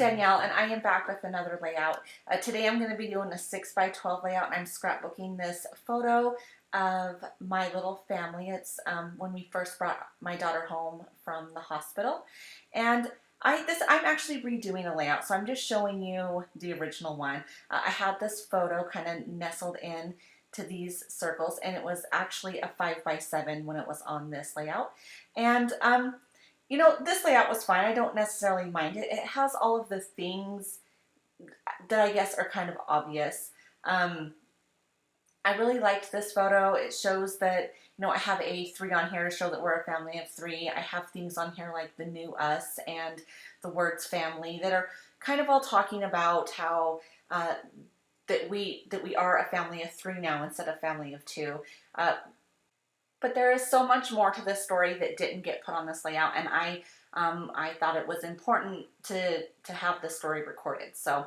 Danielle, and I am back with another layout. Today I'm going to be doing a 6x12 layout, and I'm scrapbooking this photo of my little family. It's when we first brought my daughter home from the hospital, and I'm actually redoing a layout, so I'm just showing you the original one. I had this photo kind of nestled in to these circles, and it was actually a 5x7 when it was on this layout, and you know, this layout was fine. I don't necessarily mind it. It has all of the things that I guess are kind of obvious. I really liked this photo. It shows that, you know, I have a 3 on here to show that we're a family of 3. I have things on here like the new us and the words family that are kind of all talking about how that we are a family of 3 now instead of family of 2. But there is so much more to this story that didn't get put on this layout, and I thought it was important to have this story recorded. So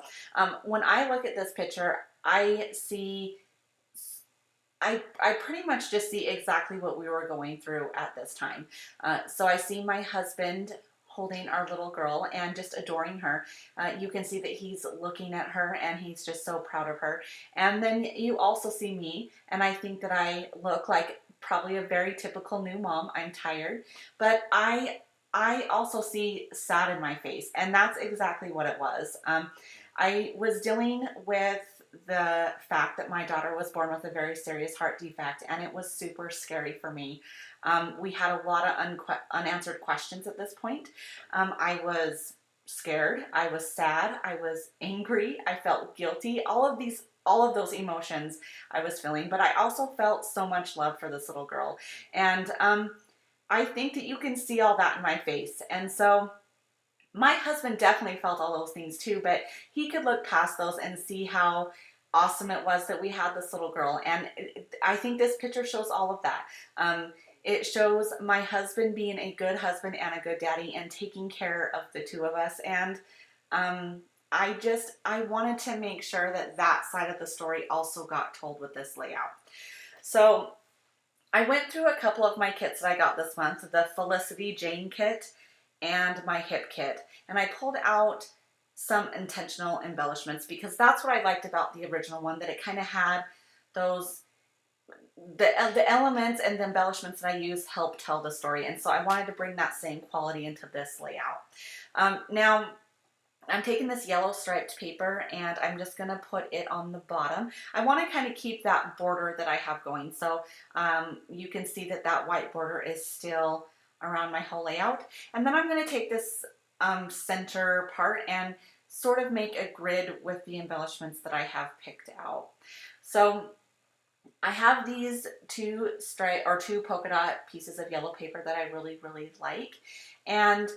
when I look at this picture, I pretty much just see exactly what we were going through at this time. So I see my husband holding our little girl and just adoring her. You can see that he's looking at her and he's just so proud of her. And then you also see me, and I think that I look like probably a very typical new mom. I'm tired, but I also see sad in my face, and that's exactly what it was. I was dealing with the fact that my daughter was born with a very serious heart defect, and it was super scary for me. We had a lot of unanswered questions at this point. I was scared, I was sad, I was angry, I felt guilty, all of those emotions I was feeling, but I also felt so much love for this little girl. And I think that you can see all that in my face. And so my husband definitely felt all those things too, but he could look past those and see how awesome it was that we had this little girl. And I think this picture shows all of that. It shows my husband being a good husband and a good daddy and taking care of the 2 of us. And I wanted to make sure that that side of the story also got told with this layout. So I went through a couple of my kits that I got this month, the Felicity Jane kit and my hip kit, and I pulled out some intentional embellishments because that's what I liked about the original one, that it kind of had those the elements and the embellishments that I use help tell the story, and so I wanted to bring that same quality into this layout. Now I'm taking this yellow striped paper and I'm just going to put it on the bottom. I want to kind of keep that border that I have going, so you can see that that white border is still around my whole layout. And then I'm going to take this center part and sort of make a grid with the embellishments that I have picked out. So I have these 2 polka dot pieces of yellow paper that I really like, and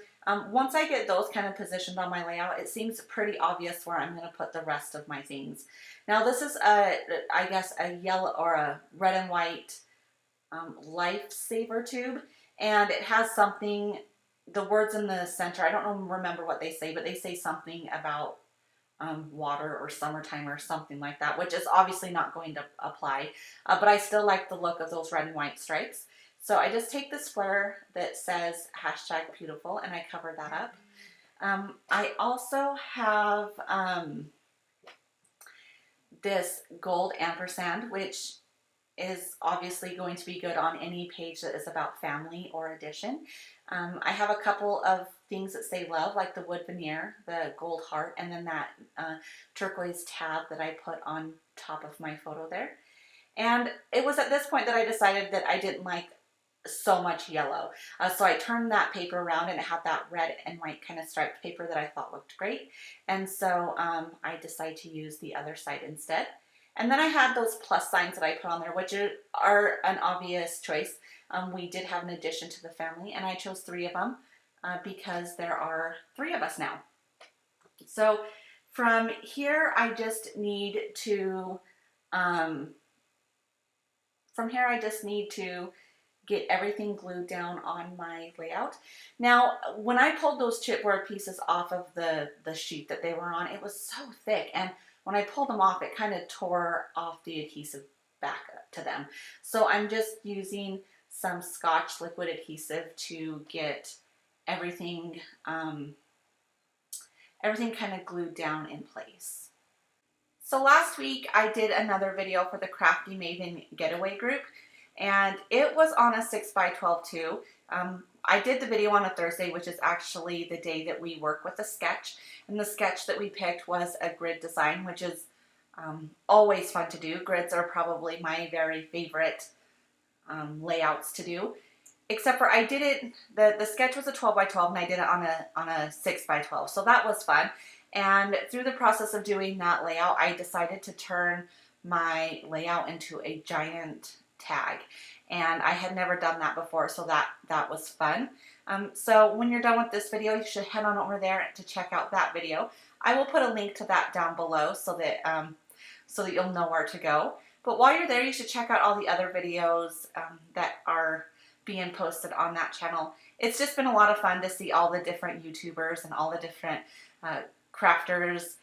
once I get those kind of positioned on my layout, it seems pretty obvious where I'm going to put the rest of my things. Now this is I guess a yellow or a red and white lifesaver tube, and it has something, the words in the center, I don't remember what they say, but they say something about water or summertime or something like that, which is obviously not going to apply, but I still like the look of those red and white stripes. So I just take this flare that says #beautiful and I cover that up. I also have this gold ampersand, which is obviously going to be good on any page that is about family or addition. I have a couple of things that say love, like the wood veneer, the gold heart, and then that turquoise tab that I put on top of my photo there. And it was at this point that I decided that I didn't like so much yellow. So I turned that paper around and it had that red and white kind of striped paper that I thought looked great. And so I decided to use the other side instead. And then I had those plus signs that I put on there, which are an obvious choice. We did have an addition to the family, and I chose 3 of them because there are 3 of us now. So from here, I just need to, get everything glued down on my layout. Now, when I pulled those chipboard pieces off of the sheet that they were on, it was so thick, and when I pulled them off, it kind of tore off the adhesive back to them. So I'm just using some Scotch liquid adhesive to get everything everything kind of glued down in place. So last week I did another video for the Crafty Maven Getaway group, and it was on a 6x12 too. I did the video on a Thursday, which is actually the day that we work with a sketch, and the sketch that we picked was a grid design, which is always fun to do. Grids are probably my very favorite layouts to do, except for I did it, the sketch was a 12x12 and I did it on a 6x12, so that was fun. And through the process of doing that layout, I decided to turn my layout into a giant tag, and I had never done that before, so that was fun. So when you're done with this video, you should head on over there to check out that video. I will put a link to that down below so that you'll know where to go. But while you're there, you should check out all the other videos that are being posted on that channel. It's just been a lot of fun to see all the different YouTubers and all the different crafters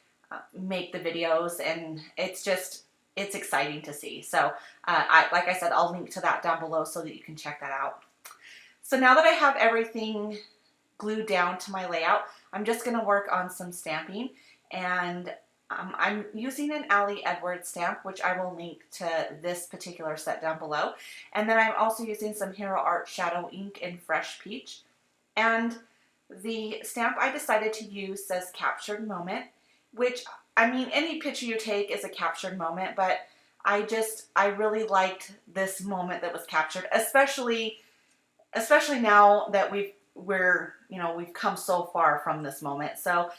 make the videos, and it's exciting to see. So like I said, I'll link to that down below so that you can check that out. So now that I have everything glued down to my layout, I'm just going to work on some stamping, and I'm using an Ali Edwards stamp, which I will link to this particular set down below. And then I'm also using some Hero Art Shadow ink in Fresh Peach. And the stamp I decided to use says Captured Moment, which, I mean, any picture you take is a captured moment, but I really liked this moment that was captured, especially now that we've come so far from this moment. So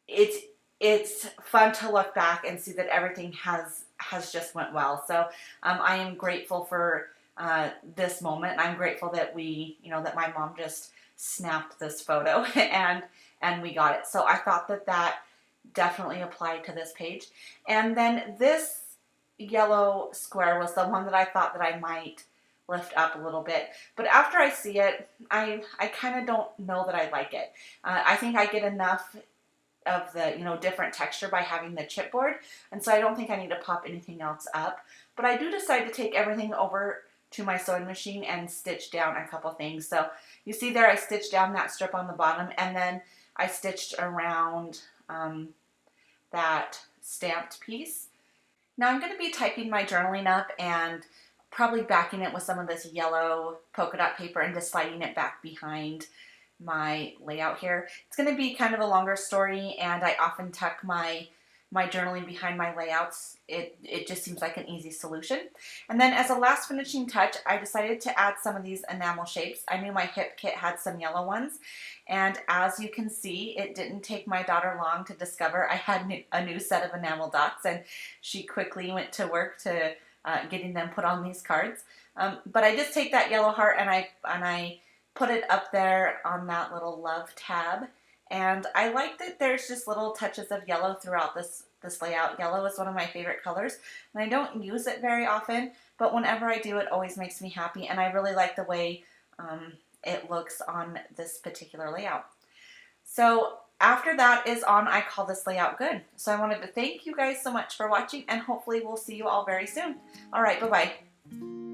it's fun to look back and see that everything has just went well. So I am grateful for this moment. I'm grateful that that my mom just snapped this photo and we got it. So I thought that definitely applied to this page. And then this yellow square was the one that I thought that I might lift up a little bit, but after I see it, I kind of don't know that I like it. I think I get enough of the different texture by having the chipboard, and so I don't think I need to pop anything else up. But I do decide to take everything over to my sewing machine and stitch down a couple things. So you see there, I stitched down that strip on the bottom, and then I stitched around that stamped piece. Now I'm going to be typing my journaling up and probably backing it with some of this yellow polka dot paper and just sliding it back behind my layout here. It's going to be kind of a longer story, and I often tuck my journaling behind my layouts. It just seems like an easy solution. And then as a last finishing touch, I decided to add some of these enamel shapes. I knew my hip kit had some yellow ones, and as you can see, it didn't take my daughter long to discover I had a new set of enamel dots, and she quickly went to work to getting them put on these cards. But I just take that yellow heart and I put it up there on that little love tab. And I like that there's just little touches of yellow throughout this layout. Yellow is one of my favorite colors, and I don't use it very often, but whenever I do, it always makes me happy, and I really like the way it looks on this particular layout. So after that is on, I call this layout good. So I wanted to thank you guys so much for watching, and hopefully we'll see you all very soon. All right, bye-bye.